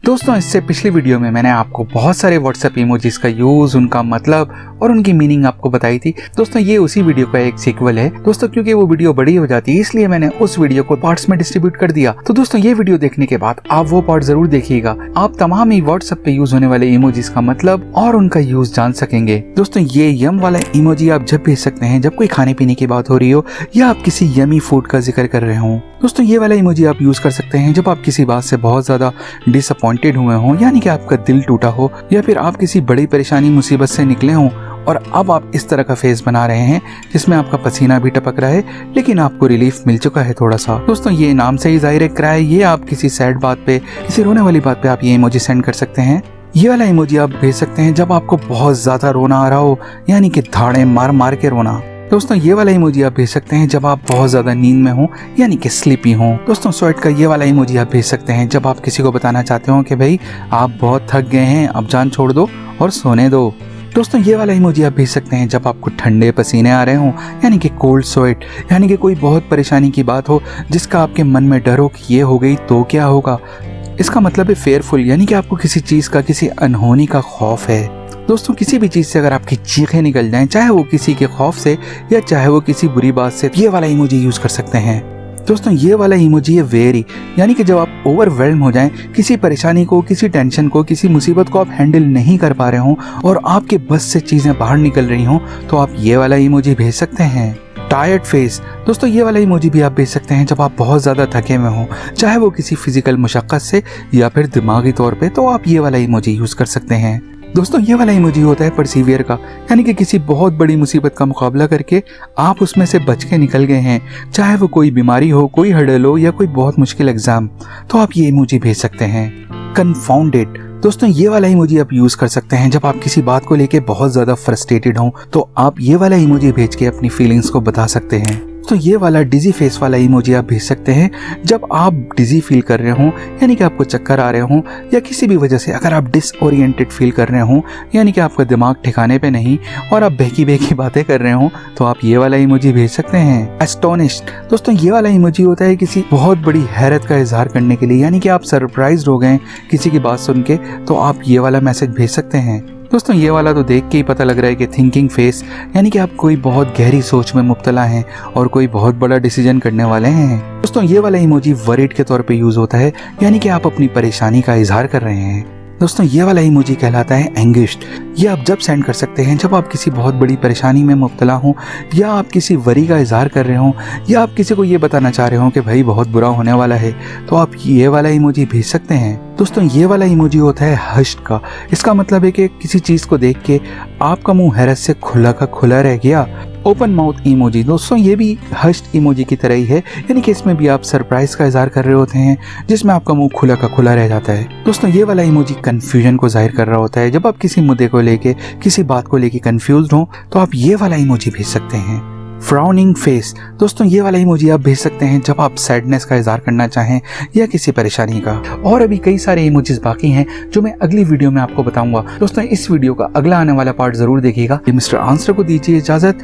दोस्तों इससे पिछली वीडियो में मैंने आपको बहुत सारे व्हाट्सएप इमोजीज का यूज, उनका मतलब और उनकी मीनिंग आपको बताई थी। दोस्तों ये उसी वीडियो का एक सीक्वल है। दोस्तों क्योंकि वो वीडियो बड़ी हो जाती है इसलिए मैंने उस वीडियो को पार्ट्स में डिस्ट्रीब्यूट कर दिया। तो दोस्तों ये वीडियो देखने के बाद आप वो पार्ट जरूर देखिएगा। आप तमाम ही व्हाट्सएप पे यूज होने वाले इमोजीज का मतलब और उनका यूज जान सकेंगे। दोस्तों ये यम वाला इमोजी आप जब भेज सकते हैं जब कोई खाने पीने की बात हो रही हो या आप किसी यमी फूड का जिक्र कर रहे हो। दोस्तों ये वाला इमोजी आप यूज कर सकते हैं जब आप किसी बात से बहुत ज्यादा डिसअपॉइंटेड हुए हो, यानी कि आपका दिल टूटा हो या फिर आप किसी बड़ी परेशानी मुसीबत से निकले हो और अब आप इस तरह का फेस बना रहे हैं जिसमें आपका पसीना भी टपक रहा है लेकिन आपको रिलीफ मिल चुका है थोड़ा सा। दोस्तों ये नाम से ही जाहिर है क्राई, ये आप किसी सैड बात पे, किसी रोने वाली बात पे आप ये इमोजी सेंड कर सकते हैं। ये वाला इमोजी आप भेज सकते हैं जब आपको बहुत ज्यादा रोना आ रहा हो, यानी कि धाड़े मार मार के रोना। दोस्तों ये वाला इमोजी आप भेज सकते हैं जब आप बहुत ज्यादा नींद में हो, यानी कि स्लीपी हो। दोस्तों स्वेट का ये वाला इमोजी आप भेज सकते हैं जब आप किसी को बताना चाहते हो कि भाई आप बहुत थक गए हैं, अब जान छोड़ दो और सोने दो। दोस्तों ये वाला इमोजी आप भेज सकते हैं जब आपको ठंडे पसीने आ रहे हो, यानी कि कोल्ड स्वेट, यानी कि कोई बहुत परेशानी की बात हो जिसका आपके मन में डर हो कि ये हो गई तो क्या होगा। इसका मतलब है फेयरफुल, यानी कि आपको किसी चीज का, किसी अनहोनी का खौफ है। दोस्तों किसी भी चीज से अगर आपकी चीखें निकल जाएं, चाहे वो किसी के खौफ से या चाहे वो किसी बुरी बात से, ये वाला इमोजी यूज कर सकते हैं। दोस्तों ये वाला इमोजी है वेरी, यानी कि जब आप ओवरवेल्म हो जाएं, किसी परेशानी को, किसी टेंशन को, किसी मुसीबत को आप हैंडल नहीं कर पा रहे हो और आपके बस से चीजें बाहर निकल रही हो, तो आप ये वाला इमोजी भेज सकते हैं। टायर्ड फेस, दोस्तों ये वाला इमोजी भी आप भेज सकते हैं जब आप बहुत ज्यादा थके हुए हो, चाहे वो किसी फिजिकल मुशक्कत से या फिर दिमागी तौर पे, तो आप ये वाला इमोजी यूज कर सकते हैं। दोस्तों ये वाला इमोजी होता है परसिवियर का, यानी कि किसी बहुत बड़ी मुसीबत का मुकाबला करके आप उसमें से बच के निकल गए हैं, चाहे वो कोई बीमारी हो, कोई हर्डल हो या कोई बहुत मुश्किल एग्जाम, तो आप ये इमोजी भेज सकते हैं। कन्फाउंडेड, दोस्तों ये वाला इमोजी आप यूज कर सकते हैं जब आप किसी बात को लेके बहुत ज्यादा फ्रस्ट्रेटेड हो, तो आप ये वाला इमोजी भेज के अपनी फीलिंग्स को बता सकते हैं। तो ये वाला डिजी फेस वाला इमोजी आप भेज सकते हैं जब आप डिजी फील कर रहे हो, यानी कि आपको चक्कर आ रहे हो या किसी भी वजह से अगर आप डिसओरिएंटेड फील कर रहे हो, यानी कि आपका दिमाग ठिकाने पे नहीं और आप बहकी बहकी बातें कर रहे हो, तो आप ये वाला इमोजी भेज सकते हैं। एस्टोनिश्ड, दोस्तों ये वाला इमोजी होता है किसी बहुत बड़ी हैरत का इजहार करने के लिए, यानी कि आप सरप्राइज हो गए किसी की बात सुन के, तो आप ये वाला मैसेज भेज सकते हैं। दोस्तों ये वाला तो देख के ही पता लग रहा है कि थिंकिंग फेस, यानी कि आप कोई बहुत गहरी सोच में मुब्तला हैं और कोई बहुत बड़ा डिसीजन करने वाले हैं। दोस्तों ये वाला इमोजी वरीड के तौर पे यूज होता है, यानी कि आप अपनी परेशानी का इजहार कर रहे हैं। दोस्तों ये वाला इमोजी कहलाता है एंगिश्ड, ये आप जब सेंड कर सकते हैं जब आप किसी बहुत बड़ी परेशानी में मुब्तला हो या आप किसी वरी का इजहार कर रहे हो या आप किसी को ये बताना चाह रहे हो कि भाई बहुत बुरा होने वाला है, तो आप ये वाला इमोजी भेज सकते हैं। दोस्तों ये वाला इमोजी होता है हश्ड का, इसका मतलब है कि किसी चीज को देख के आपका मुंह हैरत से खुला का खुला रह गया। ओपन माउथ इमोजी, दोस्तों ये भी हश्ड इमोजी की तरह ही है, यानी कि इसमें भी आप सरप्राइज का इजहार कर रहे होते हैं जिसमें आपका मुंह खुला का खुला रह जाता है। दोस्तों ये वाला इमोजी कंफ्यूजन को जाहिर कर रहा होता है, जब आप किसी मुद्दे को लेके, किसी बात को लेके कंफ्यूज हो, तो आप ये वाला इमोजी भेज सकते हैं। फ्राउनिंग फेस, दोस्तों ये वाला इमोजी आप भेज सकते हैं जब आप सैडनेस का इजहार करना चाहें या किसी परेशानी का। और अभी कई सारे इमोजीज बाकी हैं जो मैं अगली वीडियो में आपको बताऊंगा। दोस्तों इस वीडियो का अगला आने वाला पार्ट जरूर देखिएगा। मिस्टर आंसर को दीजिए इजाजत।